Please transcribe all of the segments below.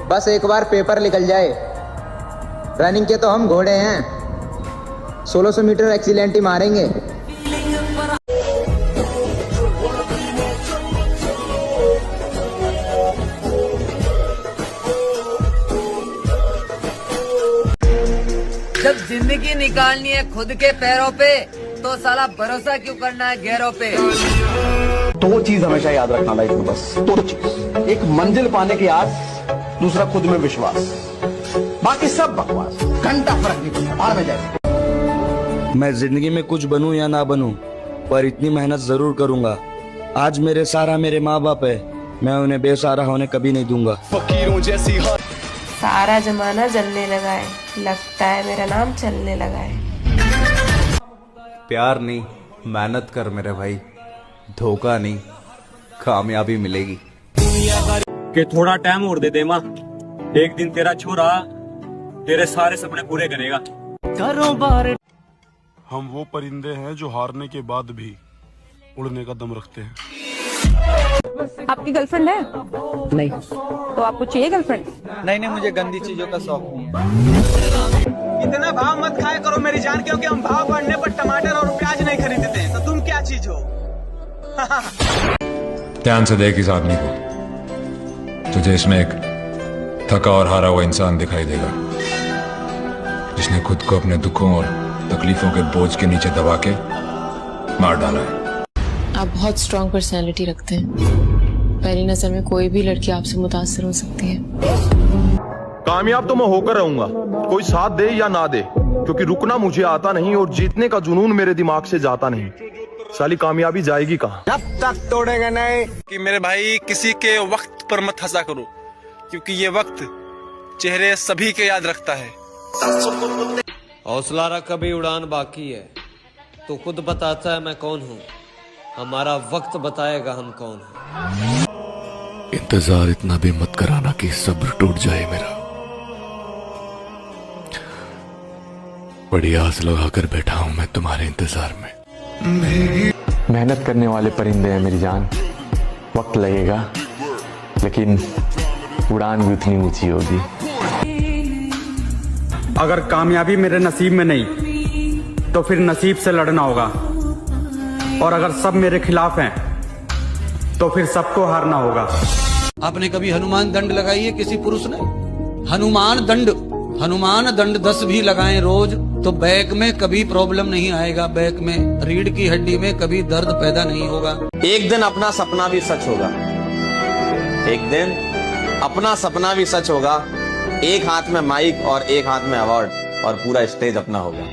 बस एक बार पेपर निकल जाए। रनिंग के तो हम घोड़े हैं, 1600 मीटर एक्सीलेंट ही मारेंगे। जब जिंदगी निकालनी है खुद के पैरों पे तो साला भरोसा क्यों करना है गैरों पे। दो चीज हमेशा याद रखना लाइफ में, बस दो चीज। एक मंजिल पाने की आस, दूसरा खुद में विश्वास। बाकी सब बकवास, घंटा फर्क नहीं पड़ता, बाहर में जाए। मैं जिंदगी में कुछ बनूं या ना बनूं, पर इतनी मेहनत जरूर करूंगा। आज मेरे सहारा मेरे माँ बाप है, मैं उन्हें बेसहारा होने कभी नहीं दूंगा। फकीरों जैसी सारा जमाना जलने लगा है, लगता है मेरा नाम चलने लगा है। प्यार नहीं, मेहनत कर मेरे भाई, धोखा नहीं, कामयाबी मिलेगी। कि थोड़ा टाइम और दे दे माँ, एक दिन तेरा छोरा तेरे सारे सपने पूरे करेगा। करो बार। हम वो परिंदे हैं जो हारने के बाद भी उड़ने का दम रखते हैं। आपकी गर्लफ्रेंड है? नहीं। तो आपको चाहिए गर्लफ्रेंड? नहीं, मुझे गंदी चीजों का शौक नहीं है। इतना भाव मत खाया करो मेरी जान, क्योंकि हम भाव बढ़ने पर टमाटर और प्याज नहीं खरीदते हैं। तो तुम क्या चीज हो? ध्यान से देख इस आदमी को, तुझे इसमें एक थका और हारा हुआ इंसान दिखाई देगा, जिसने खुद को अपने दुखों और तकलीफों के बोझ के नीचे दबा के मार डाला है। आप बहुत स्ट्रॉन्ग पर्सनैलिटी रखते हैं, पहली नजर में कोई भी लड़की आपसे मुतासर हो सकती है। कामयाब तो मैं होकर रहूंगा, कोई साथ दे या ना दे, क्योंकि रुकना मुझे आता नहीं और जीतने का जुनून मेरे दिमाग से जाता नहीं। साली कामयाबी जाएगी कहाँ? जब तक तोड़ेगा नहीं। कि मेरे भाई किसी के वक्त पर मत हंसा करो, क्योंकि ये वक्त चेहरे सभी के याद रखता है। हौसला रख, अभी उड़ान बाकी है। तो खुद बताता है मैं कौन हूँ, हमारा वक्त बताएगा हम कौन हैं। इंतजार इतना भी मत कराना कि सब्र टूट जाए मेरा। बड़ी आस लगाकर बैठा हूं मैं तुम्हारे इंतजार में। मेहनत करने वाले परिंदे हैं मेरी जान, वक्त लगेगा लेकिन उड़ान भी उतनी ऊंची होगी। अगर कामयाबी मेरे नसीब में नहीं तो फिर नसीब से लड़ना होगा, और अगर सब मेरे खिलाफ हैं तो फिर सबको हारना होगा। आपने कभी हनुमान दंड लगाई है किसी पुरुष ने? हनुमान दंड 10 भी लगाएं रोज तो बैक में कभी प्रॉब्लम नहीं आएगा। बैक में रीढ़ की हड्डी में कभी दर्द पैदा नहीं होगा। एक दिन अपना सपना भी सच होगा, एक दिन अपना सपना भी सच होगा। एक हाथ में माइक और एक हाथ में अवार्ड, और पूरा स्टेज अपना होगा।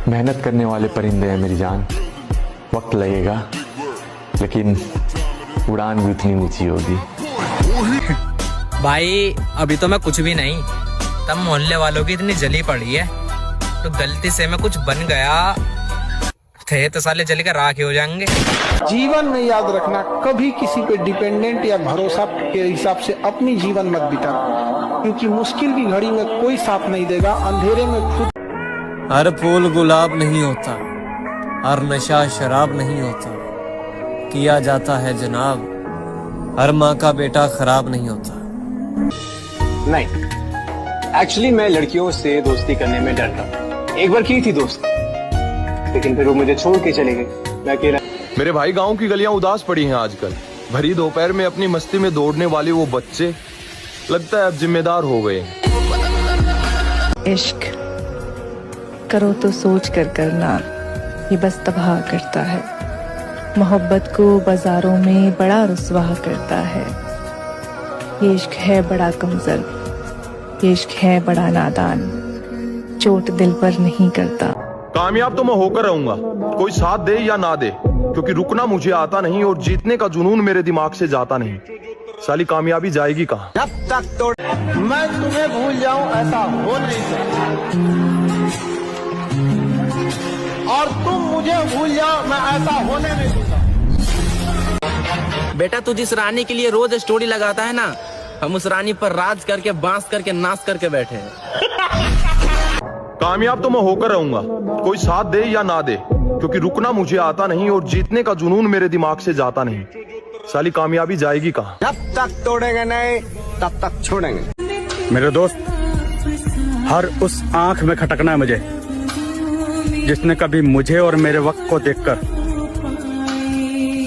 मेहनत करने वाले परिंदे हैं मेरी जान, वक्त लगेगा लेकिन उड़ान भी उतनी ऊंची होगी। भाई अभी तो मैं कुछ भी नहीं, तब मोहल्ले वालों की इतनी जली पड़ी है, तो गलती से मैं कुछ बन गया थे तो साले जल कर राख हो जाएंगे। जीवन में याद रखना, कभी किसी पे डिपेंडेंट या भरोसा के हिसाब से अपनी जीवन मत बिताना, क्योंकि मुश्किल की घड़ी में कोई साथ नहीं देगा। अंधेरे में खुद। हर फूल गुलाब नहीं होता, हर नशा शराब नहीं होता, किया जाता है जनाब, हर माँ का बेटा खराब नहीं होता। नहीं, एक्चुअली मैं लड़कियों से दोस्ती करने में डरता हूँ। एक बार की थी दोस्ती, लेकिन फिर वो मुझे छोड़ के चले गए। मैं अकेला। मेरे भाई गांव की गलियां उदास पड़ी हैं आजकल। भरी दोपहर में अपनी मस्ती में दौड़ने वाले वो बच्चे लगता है अब जिम्मेदार हो गए। इश्क करो तो सोच कर करना, ये बस तबाह करता है। मोहब्बत को बाजारों में बड़ा रुस्वा करता है। ये इश्क है बड़ा कमजोर, ये इश्क है बड़ा नादान, चोट दिल पर नहीं करता। कामयाब तो मैं होकर रहूंगा, कोई साथ दे या ना दे, क्योंकि रुकना मुझे आता नहीं और जीतने का जुनून मेरे दिमाग से जाता नहीं। साली कामयाबी जाएगी कहाँ? जब तक तोड़ मैं तुम्हें भूल जाऊं ऐसा हो नहीं सकता, और तुम मुझे भूल जाओ मैं ऐसा होने नहीं दूंगा। बेटा तू जिस रानी के लिए रोज स्टोरी लगाता है ना, हम उस रानी पर राज करके बांस करके नाच करके बैठे हैं। कामयाब तो मैं होकर रहूंगा, कोई साथ दे या ना दे, क्योंकि रुकना मुझे आता नहीं और जीतने का जुनून मेरे दिमाग से जाता नहीं। साली कामयाबी जाएगी कहाँ? जब तक तोड़ेगा नहीं तब तक छोड़ेंगे। मेरे दोस्त, हर उस आंख में खटकना है मुझे जिसने कभी मुझे और मेरे वक्त को देखकर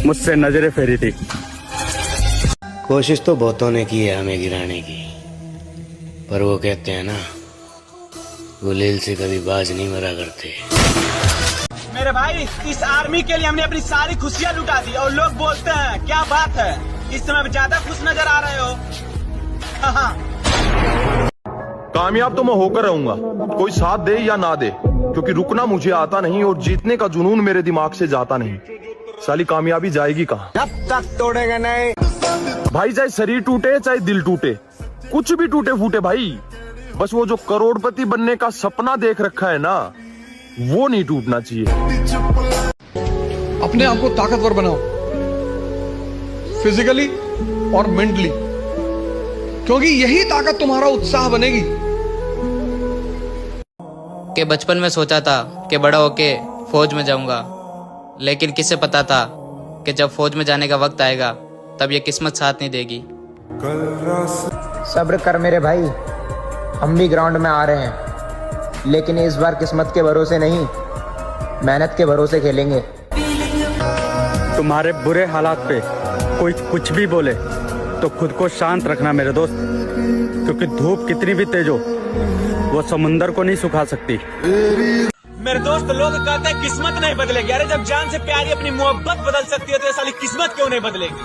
मुझसे नजरें फेरी थी। कोशिश तो बहुतों ने की है हमें गिराने की, पर वो कहते हैं ना, गुलेल से कभी बाज नहीं मरा करते। मेरे भाई, इस आर्मी के लिए हमने अपनी सारी खुशियाँ लुटा दी और लोग बोलते हैं क्या बात है, इस समय ज्यादा खुश नजर आ रहे हो। कामयाब तो मैं होकर रहूंगा, कोई साथ दे या ना दे, क्योंकि रुकना मुझे आता नहीं और जीतने का जुनून मेरे दिमाग से जाता नहीं। साली कामयाबी जाएगी कहाँ? जब तक तोड़ेंगे नहीं। भाई चाहे शरीर टूटे चाहे दिल टूटे, कुछ भी टूटे फूटे भाई, बस वो जो करोड़पति बनने का सपना देख रखा है ना, वो नहीं टूटना चाहिए। अपने आप को ताकतवर बनाओ, फिजिकली और मेंटली, क्योंकि यही ताकत तुम्हारा उत्साह बनेगी। कि बचपन में सोचा था कि बड़ा होके फौज में जाऊंगा, लेकिन किसे पता था कि जब फौज में जाने का वक्त आएगा तब ये किस्मत साथ नहीं देगी। सब्र कर मेरे भाई, हम भी ग्राउंड में आ रहे हैं, लेकिन इस बार किस्मत के भरोसे नहीं, मेहनत के भरोसे खेलेंगे। तुम्हारे बुरे हालात पे कोई कुछ भी बोले तो खुद को शांत रखना मेरे दोस्त, क्योंकि धूप कितनी भी तेज हो वो समुंदर को नहीं सुखा सकती। मेरे दोस्त, लोग कहते हैं किस्मत नहीं बदलेगी। अरे जब जान से प्यारी अपनी मोहब्बत बदल सकती है तो ये साली किस्मत क्यों नहीं बदलेगी?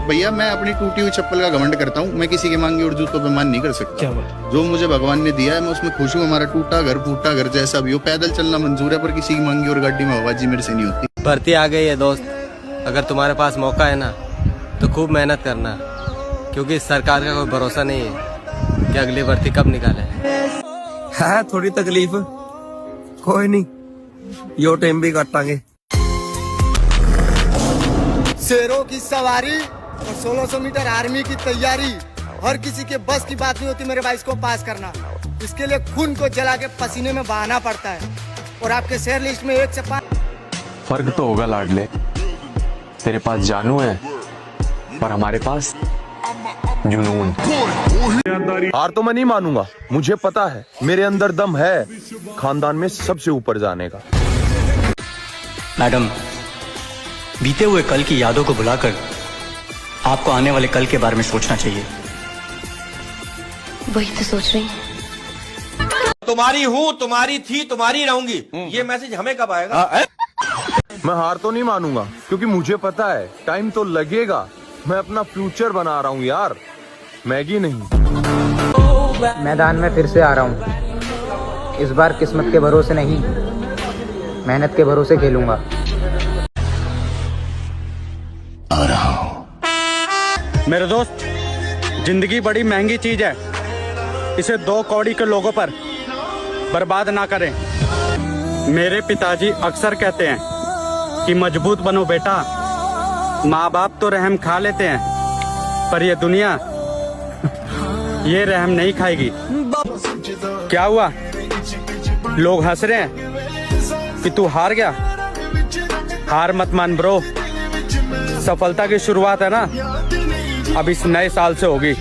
भैया, मैं अपनी टूटी हुई चप्पल का घमंड करता हूँ, मैं किसी के मांगी और जूतों पे मान नहीं कर सकता। जो मुझे भगवान ने दिया है मैं उसमें खुश हूँ। हमारा टूटा घर फूटा घर जैसा भी हो, पैदल चलना मंजूर है, पर किसी की मांगी और गाड़ी में आवाजी मेरे से नहीं होती। भर्ती आ गई है दोस्त, अगर तुम्हारे पास मौका है ना तो खूब मेहनत करना, क्योंकि सरकार का कोई भरोसा नहीं है कि अगली भर्ती कब निकाले। है थोड़ी तकलीफ, कोई नहीं, यो टाइम भी काटांगे। शेरों की सवारी और 1600 मीटर आर्मी की तैयारी, हर किसी के बस की बात नहीं होती मेरे भाई इसको पास करना। इसके लिए खून को जला के पसीने में बहाना पड़ता है, और आपके शेयर लिस्ट में 1 से 5 फर्क तो होगा लाडले, तेरे पास जानू है पर हमारे पास जुनून। हार तो मैं नहीं मानूंगा, मुझे पता है मेरे अंदर दम है खानदान में सबसे ऊपर जाने का। मैडम, बीते हुए कल की यादों को भुलाकर आपको आने वाले कल के बारे में सोचना चाहिए। वही तो सोच रही हूँ। तुम्हारी हूँ, तुम्हारी थी, तुम्हारी रहूंगी, ये मैसेज हमें कब आएगा? मैं हार तो नहीं मानूंगा, क्योंकि मुझे पता है टाइम तो लगेगा। मैं अपना फ्यूचर बना रहा हूँ यार, मैगी नहीं। मैदान में फिर से आ रहा हूँ, इस बार किस्मत के भरोसे नहीं, मेहनत के भरोसे खेलूंगा। आ रहा हूँ। मेरे दोस्त, जिंदगी बड़ी महंगी चीज है, इसे 2 कौड़ी के लोगों पर बर्बाद ना करें। मेरे पिताजी अक्सर कहते हैं कि मजबूत बनो बेटा, माँ बाप तो रहम खा लेते हैं पर ये दुनिया ये रहम नहीं खाएगी। क्या हुआ, लोग हंस रहे हैं कि तू हार गया? हार मत मान ब्रो, सफलता की शुरुआत है ना अब इस नए साल से होगी।